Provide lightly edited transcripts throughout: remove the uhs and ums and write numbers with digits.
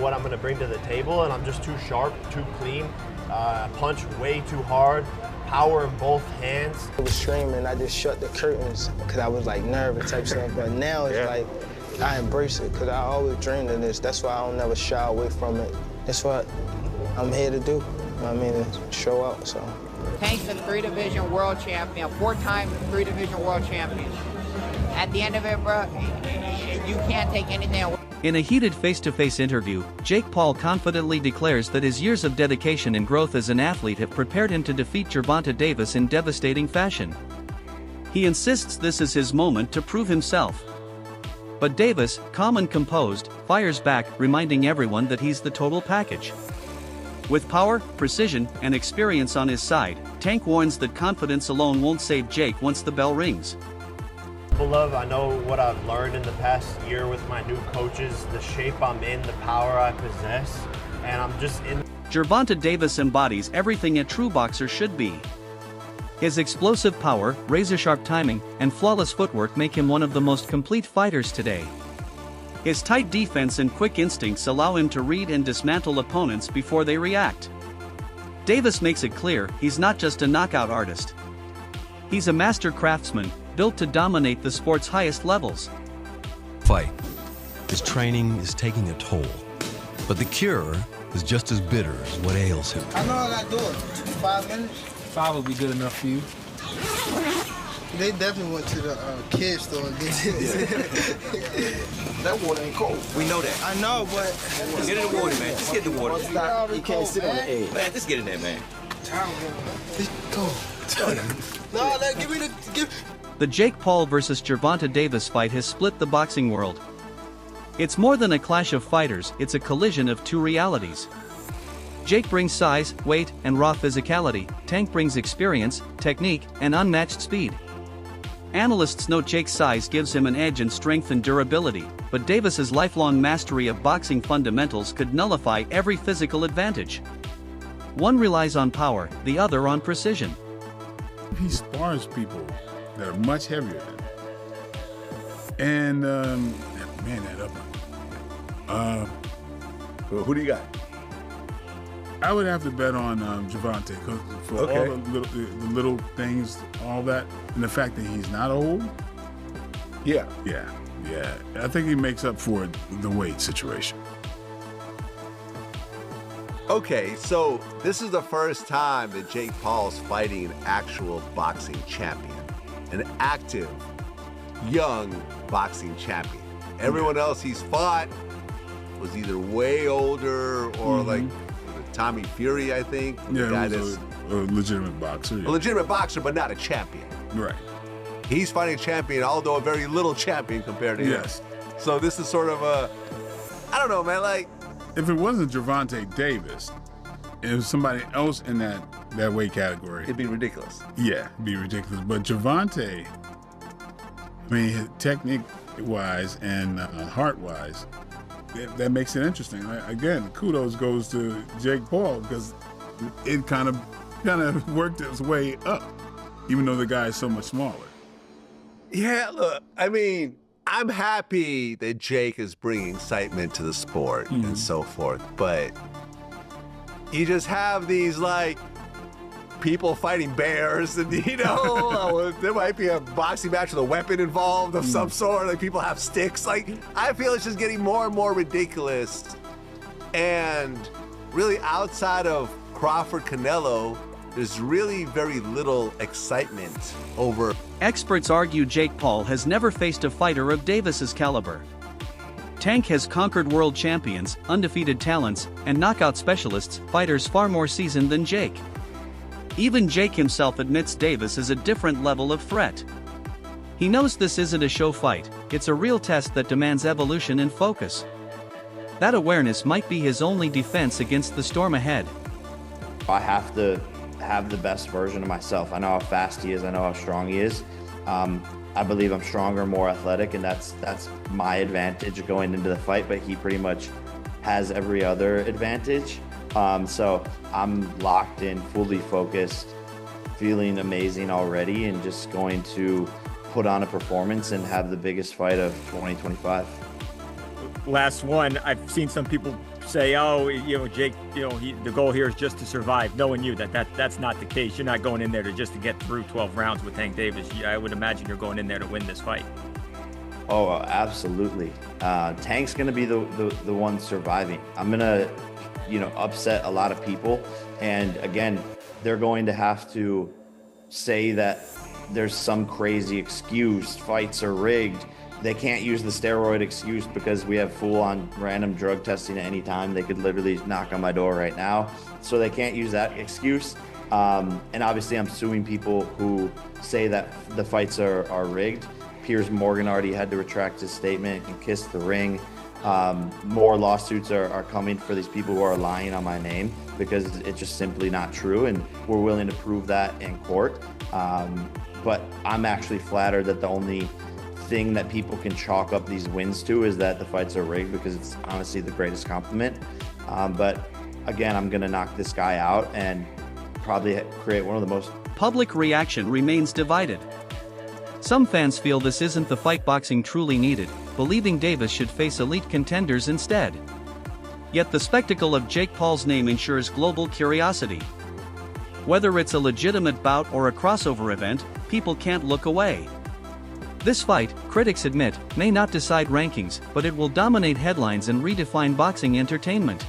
what I'm going to bring to the table, and I'm just too sharp, too clean, punch way too hard, power in both hands. I was streaming, I just shut the curtains because I was like nervous type stuff, but now it's like I embrace it because I always dreamed of this. That's why I don't never shy away from it. That's what I'm here to do. You know what I mean, to show out, so. Tank's a 3-division world champion, 4-time 3-division world champion. At the end of it, bro, you can't take anything away. In a heated face-to-face interview, Jake Paul confidently declares that his years of dedication and growth as an athlete have prepared him to defeat Gervonta Davis in devastating fashion. He insists this is his moment to prove himself. But Davis, calm and composed, fires back, reminding everyone that he's the total package. With power, precision, and experience on his side, Tank warns that confidence alone won't save Jake once the bell rings. Love, I know what I've learned in the past year with my new coaches, the shape I'm in, the power I possess, and I'm just in. Gervonta Davis embodies everything a true boxer should be. His explosive power, razor-sharp timing, and flawless footwork make him one of the most complete fighters today. His tight defense and quick instincts allow him to read and dismantle opponents before they react. Davis makes it clear he's not just a knockout artist. He's a master craftsman, built to dominate the sport's highest levels. Fight. His training is taking a toll, but the cure is just as bitter as what ails him. I know I gotta do it. 5 minutes? 5 will be good enough for you. They definitely went to the kids store and did this. That water ain't cold. We know that. I know, but... Get in the water, man. Just get in the water. You can't sit on the edge. Man, just get in there, man. Go. No, give me the... The Jake Paul vs. Gervonta Davis fight has split the boxing world. It's more than a clash of fighters, it's a collision of two realities. Jake brings size, weight, and raw physicality. Tank brings experience, technique, and unmatched speed. Analysts note Jake's size gives him an edge in strength and durability, but Davis's lifelong mastery of boxing fundamentals could nullify every physical advantage. One relies on power, the other on precision. He spars people that are much heavier than him. And, man, that upper. Well, who do you got? I would have to bet on Gervonta for all the little things, all that, and the fact that he's not old. Yeah. Yeah. I think he makes up for the weight situation. Okay, so this is the first time that Jake Paul's fighting an actual boxing champion, an active, young boxing champion. Everyone else he's fought was either way older or like Tommy Fury, I think. Yeah, he was a legitimate boxer. Yeah. A legitimate boxer, but not a champion. Right. He's fighting a champion, although a very little champion compared to him. Yes. So this is sort of a, I don't know, man, like. If it wasn't Gervonta Davis, it was somebody else in that weight category. It'd be ridiculous. Yeah, it'd be ridiculous. But Gervonta, I mean, technique-wise and heart-wise, that makes it interesting. Again, kudos goes to Jake Paul because it kind of worked its way up, even though the guy is so much smaller. Yeah, look, I mean, I'm happy that Jake is bringing excitement to the sport and so forth, but you just have these, like, people fighting bears and, you know, there might be a boxing match with a weapon involved of some sort, like people have sticks. Like, I feel it's just getting more and more ridiculous. And really outside of Crawford-Canelo, there's really very little excitement over. Experts argue Jake Paul has never faced a fighter of Davis's caliber. Tank has conquered world champions, undefeated talents, and knockout specialists, fighters far more seasoned than Jake. Even Jake himself admits Davis is a different level of threat. He knows this isn't a show fight, it's a real test that demands evolution and focus. That awareness might be his only defense against the storm ahead. I have to have the best version of myself. I know how fast he is, I know how strong he is. I believe I'm stronger, more athletic, and that's my advantage going into the fight, but he pretty much has every other advantage. So I'm locked in, fully focused, feeling amazing already, and just going to put on a performance and have the biggest fight of 2025. last one, I've seen some people say, oh, Jake, the goal here is just to survive, knowing you that's not the case. You're not going in there just to get through 12 rounds with Tank Davis. I would imagine you're going in there to win this fight. Oh, absolutely. Tank's going to be the one surviving. I'm going to, upset a lot of people. And again, they're going to have to say that there's some crazy excuse, fights are rigged. They can't use the steroid excuse because we have full-on random drug testing at any time. They could literally knock on my door right now. So they can't use that excuse. And obviously I'm suing people who say that the fights are rigged. Piers Morgan already had to retract his statement and kiss the ring. More lawsuits are coming for these people who are lying on my name because it's just simply not true. And we're willing to prove that in court. But I'm actually flattered that the only thing that people can chalk up these wins to is that the fights are rigged, because it's honestly the greatest compliment. But again, I'm gonna knock this guy out and probably create one of the most... Public reaction remains divided. Some fans feel this isn't the fight boxing truly needed, believing Davis should face elite contenders instead. Yet the spectacle of Jake Paul's name ensures global curiosity. Whether it's a legitimate bout or a crossover event, people can't look away. This fight, critics admit, may not decide rankings, but it will dominate headlines and redefine boxing entertainment.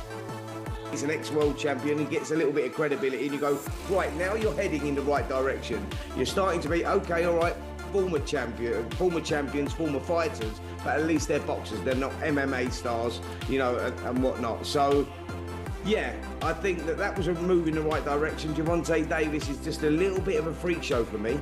He's an ex-world champion, he gets a little bit of credibility, and you go, right, now you're heading in the right direction. You're starting to be, okay, all right, former champions, former fighters, but at least they're boxers, they're not MMA stars, and whatnot. So, yeah, I think that was a move in the right direction. Gervonta Davis is just a little bit of a freak show for me.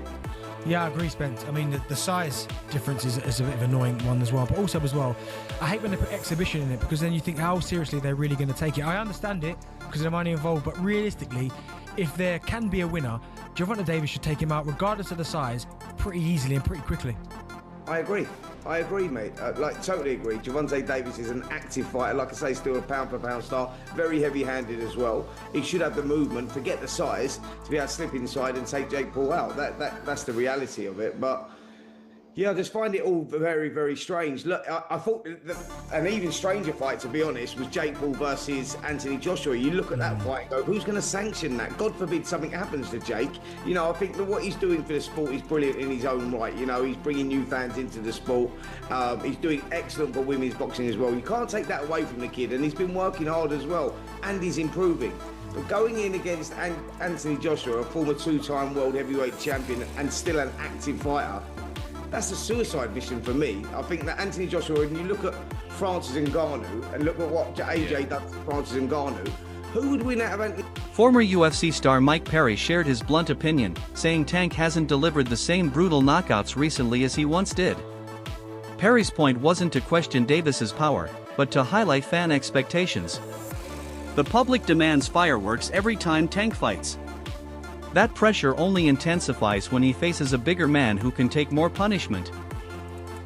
Yeah, I agree, Spence. I mean, the size difference is a bit of an annoying one as well. But also as well, I hate when they put exhibition in it, because then you think, how seriously they're really going to take it. I understand it because of the money involved, but realistically, if there can be a winner, Gervonta Davis should take him out, regardless of the size, pretty easily and pretty quickly. I agree, mate. Totally agree. Gervonta Davis is an active fighter. Like I say, still a pound-for-pound star. Very heavy-handed as well. He should have the movement, forget the size, to be able to slip inside and take Jake Paul out. That's the reality of it. But yeah, I just find it all very, very strange. Look, I thought an even stranger fight, to be honest, was Jake Paul versus Anthony Joshua. You look at that fight and go, who's going to sanction that? God forbid something happens to Jake. I think that what he's doing for the sport is brilliant in his own right. He's bringing new fans into the sport. He's doing excellent for women's boxing as well. You can't take that away from the kid, and he's been working hard as well, and he's improving. But going in against Anthony Joshua, a former two-time world heavyweight champion and still an active fighter, that's a suicide mission for me. I think that Anthony Joshua, when you look at Francis Ngannou and look at what AJ done to Francis Ngannou, who would win out of Anthony? Former UFC star Mike Perry shared his blunt opinion, saying Tank hasn't delivered the same brutal knockouts recently as he once did. Perry's point wasn't to question Davis's power, but to highlight fan expectations. The public demands fireworks every time Tank fights. That pressure only intensifies when he faces a bigger man who can take more punishment.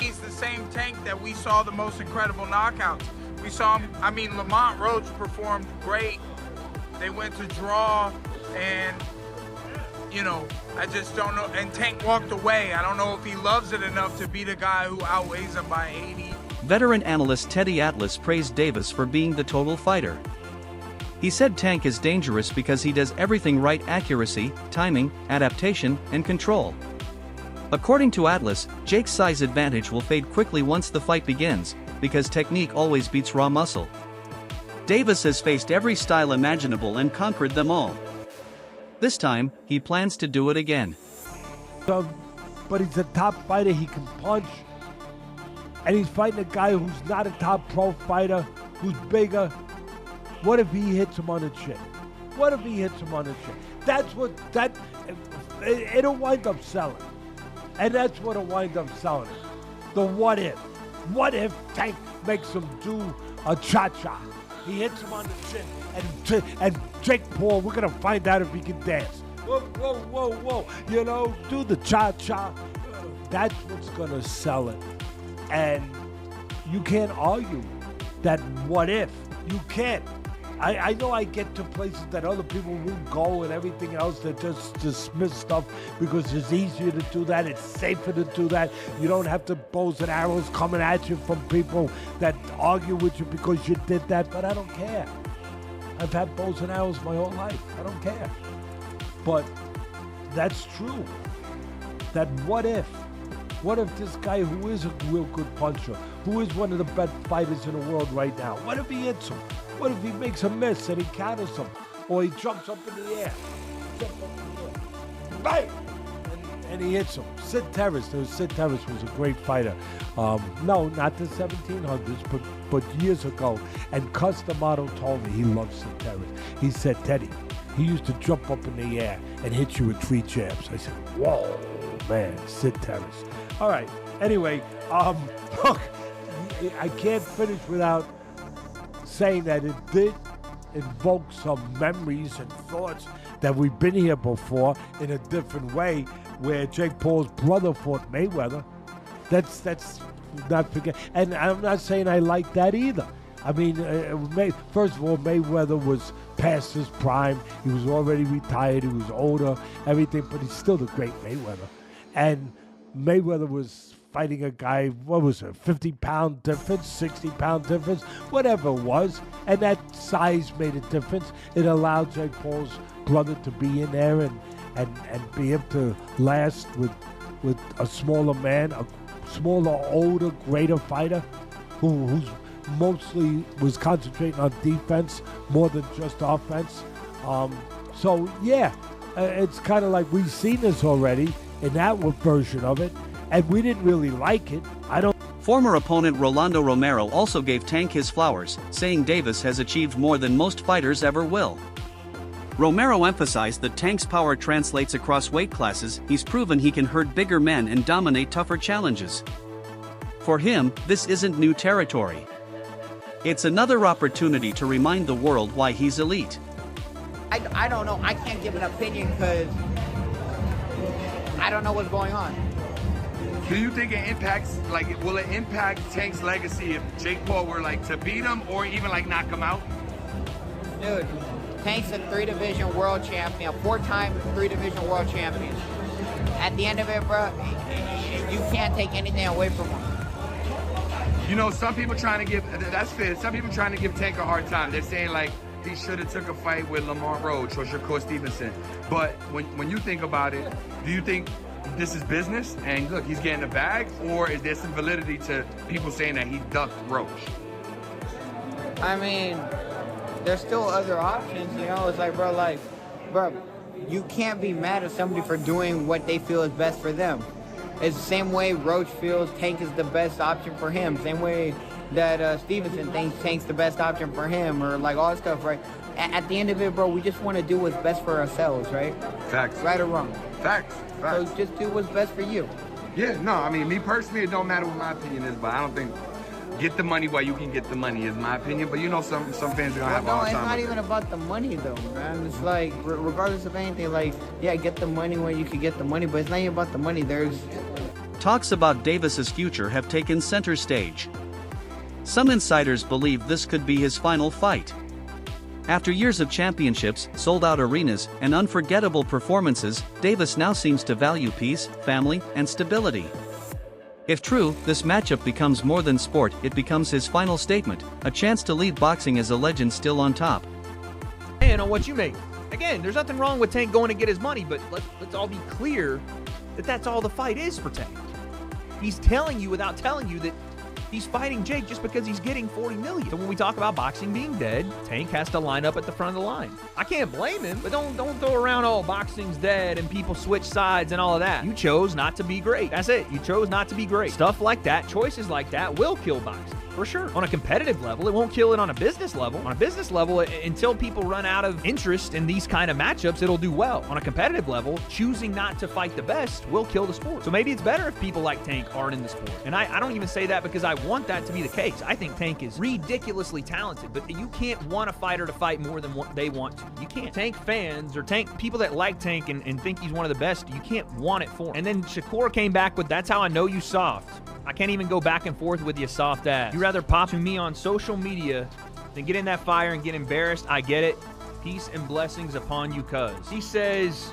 He's the same Tank that we saw the most incredible knockouts. We saw him, Lamont Roach performed great. They went to draw, and, I just don't know. And Tank walked away. I don't know if he loves it enough to beat a guy who outweighs him by 80. Veteran analyst Teddy Atlas praised Davis for being the total fighter. He said Tank is dangerous because he does everything right: accuracy, timing, adaptation, and control. According to Atlas, Jake's size advantage will fade quickly once the fight begins, because technique always beats raw muscle. Davis has faced every style imaginable and conquered them all. This time, he plans to do it again. But he's a top fighter, he can punch. And he's fighting a guy who's not a top pro fighter, who's bigger. What if he hits him on the chin? It'll wind up selling. And that's what'll wind up selling. The what if. What if Tank makes him do a cha-cha? He hits him on the chin, and Jake Paul, we're gonna find out if he can dance. Whoa. Do the cha-cha. That's what's gonna sell it. And you can't argue that what if. You can't. I know I get to places that other people won't go and everything else. That just dismiss stuff because it's easier to do that. It's safer to do that. You don't have to bows and arrows coming at you from people that argue with you because you did that. But I don't care. I've had bows and arrows my whole life. I don't care. But that's true. That what if? What if this guy who is a real good puncher, who is one of the best fighters in the world right now, what if he hits him? What if he makes a miss and he counters him? Or he jumps up in the air. Bang! And he hits him. Sid Terrace was a great fighter. No, not the 1700s, but years ago. And Cus D'Amato told me he loves Sid Terrace. He said, Teddy, he used to jump up in the air and hit you with 3 jabs. I said, whoa, man, Sid Terrace. All right. Anyway, look, I can't finish without saying that it did invoke some memories and thoughts that we've been here before in a different way, where Jake Paul's brother fought Mayweather. That's not forget. And I'm not saying I like that either. I mean, first of all, Mayweather was past his prime. He was already retired. He was older, everything, but he's still the great Mayweather. And Mayweather was fighting a guy, what was it, 50-pound difference, 60-pound difference, whatever it was. And that size made a difference. It allowed Jake Paul's brother to be in there and be able to last with a smaller man, a smaller, older, greater fighter who's mostly was concentrating on defense more than just offense. So, yeah, it's kind of like we've seen this already in that version of it, and we didn't really like it. Former opponent Rolando Romero also gave Tank his flowers, saying Davis has achieved more than most fighters ever will. Romero emphasized that Tank's power translates across weight classes. He's proven he can hurt bigger men and dominate tougher challenges. For him, this isn't new territory. It's another opportunity to remind the world why he's elite. I don't know. I can't give an opinion because I don't know what's going on. Do you think it impacts, will it impact Tank's legacy if Jake Paul were, to beat him or even, knock him out? Dude, Tank's a 3-division world champion, 4-time 3-division world champion. At the end of it, bro, you can't take anything away from him. You know, some people trying to give, that's fair, some people trying to give Tank a hard time. They're saying, he should have took a fight with Lamont Roach or Shakur Stevenson. But when you think about it, do you think this is business and look, he's getting a bag, or is there some validity to people saying that he ducked Roach? I mean, there's still other options, It's bro, you can't be mad at somebody for doing what they feel is best for them. It's the same way Roach feels Tank is the best option for him. Same way that Stevenson thinks Tank's the best option for him, or all that stuff, right? At the end of it, bro, we just want to do what's best for ourselves, right? Facts. Right or wrong? Facts. So just do what's best for you. Yeah, no, I mean, me personally, it don't matter what my opinion is, but I don't think get the money while you can get the money is my opinion. But some fans are gonna have a hard time. No, it's not even about the money though, man. It's regardless of anything, get the money when you can get the money, but it's not even about the money. There's talks about Davis's future have taken center stage. Some insiders believe this could be his final fight. After years of championships, sold-out arenas, and unforgettable performances, Davis now seems to value peace, family, and stability. If true, this matchup becomes more than sport, it becomes his final statement, a chance to lead boxing as a legend still on top. And on what you make. Again, there's nothing wrong with Tank going to get his money, but let's all be clear that that's all the fight is for Tank. He's telling you without telling you that he's fighting Jake just because he's getting $40 million. So when we talk about boxing being dead, Tank has to line up at the front of the line. I can't blame him, but don't throw around, oh, boxing's dead and people switch sides and all of that. You chose not to be great. That's it. You chose not to be great. Stuff like that, choices like that will kill boxing. For sure. On a competitive level, it won't kill it on a business level. On a business level, until people run out of interest in these kind of matchups, it'll do well. On a competitive level, choosing not to fight the best will kill the sport. So maybe it's better if people like Tank aren't in the sport. And I don't even say that because I want that to be the case. I think Tank is ridiculously talented, but you can't want a fighter to fight more than what they want to. You can't. Tank fans or Tank people that like Tank and think he's one of the best, you can't want it for him. And then Shakur came back with, that's how I know you soft. I can't even go back and forth with you soft ass. You rather pop to me on social media then get in that fire and get embarrassed. I get it. Peace and blessings upon you, cuz. He says,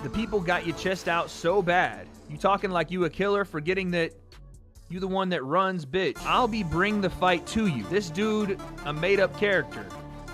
the people got you chest out so bad. You talking like you a killer, forgetting that you the one that runs, bitch. I'll be bring the fight to you. This dude, a made-up character.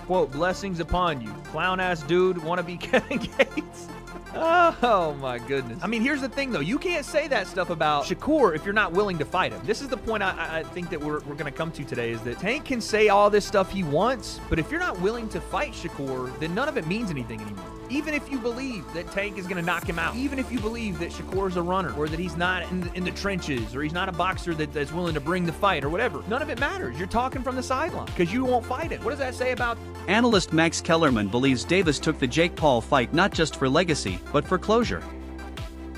Quote, blessings upon you. Clown-ass dude, wanna be Kevin Gates. Oh my goodness. I mean, here's the thing though. You can't say that stuff about Shakur if you're not willing to fight him. This is the point I think that we're going to come to today, is that Tank can say all this stuff he wants, but if you're not willing to fight Shakur, then none of it means anything anymore. Even if you believe that Tank is going to knock him out, even if you believe that Shakur's a runner, or that he's not in the trenches, or he's not a boxer that's willing to bring the fight, or whatever, none of it matters. You're talking from the sideline because you won't fight him. What does that say about... Analyst Max Kellerman believes Davis took the Jake Paul fight not just for legacy, but for closure.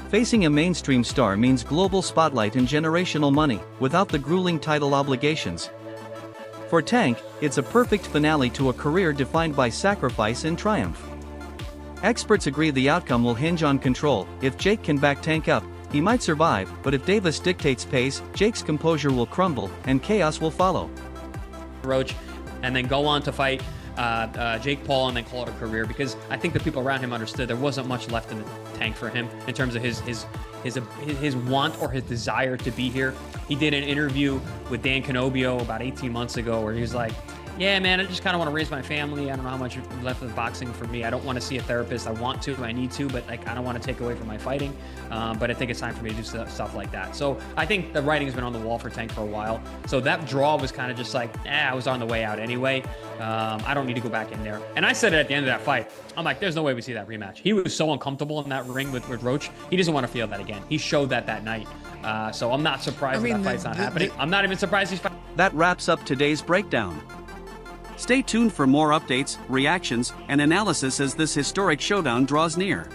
Facing a mainstream star means global spotlight and generational money, without the grueling title obligations. For Tank, it's a perfect finale to a career defined by sacrifice and triumph. Experts agree the outcome will hinge on control. If Jake can back Tank up, he might survive, but if Davis dictates pace, Jake's composure will crumble, and chaos will follow. Roach, and then go on to fight Jake Paul and then call it a career, because I think the people around him understood there wasn't much left in the tank for him in terms of his want or his desire to be here. He did an interview with Dan Canobio about 18 months ago where he was like, yeah, man, I just kind of want to raise my family. I don't know how much left of boxing for me. I don't want to see a therapist. I want to, I need to, but like I don't want to take away from my fighting. But I think it's time for me to do stuff like that. So I think the writing's been on the wall for Tank for a while. So that draw was kind of just like, I was on the way out anyway. I don't need to go back in there. And I said it at the end of that fight. I'm like, there's no way we see that rematch. He was so uncomfortable in that ring with Roach. He doesn't want to feel that again. He showed that night. So I'm not surprised that fight's not happening. I'm not even surprised he's fighting. That wraps up today's breakdown. Stay tuned for more updates, reactions, and analysis as this historic showdown draws near.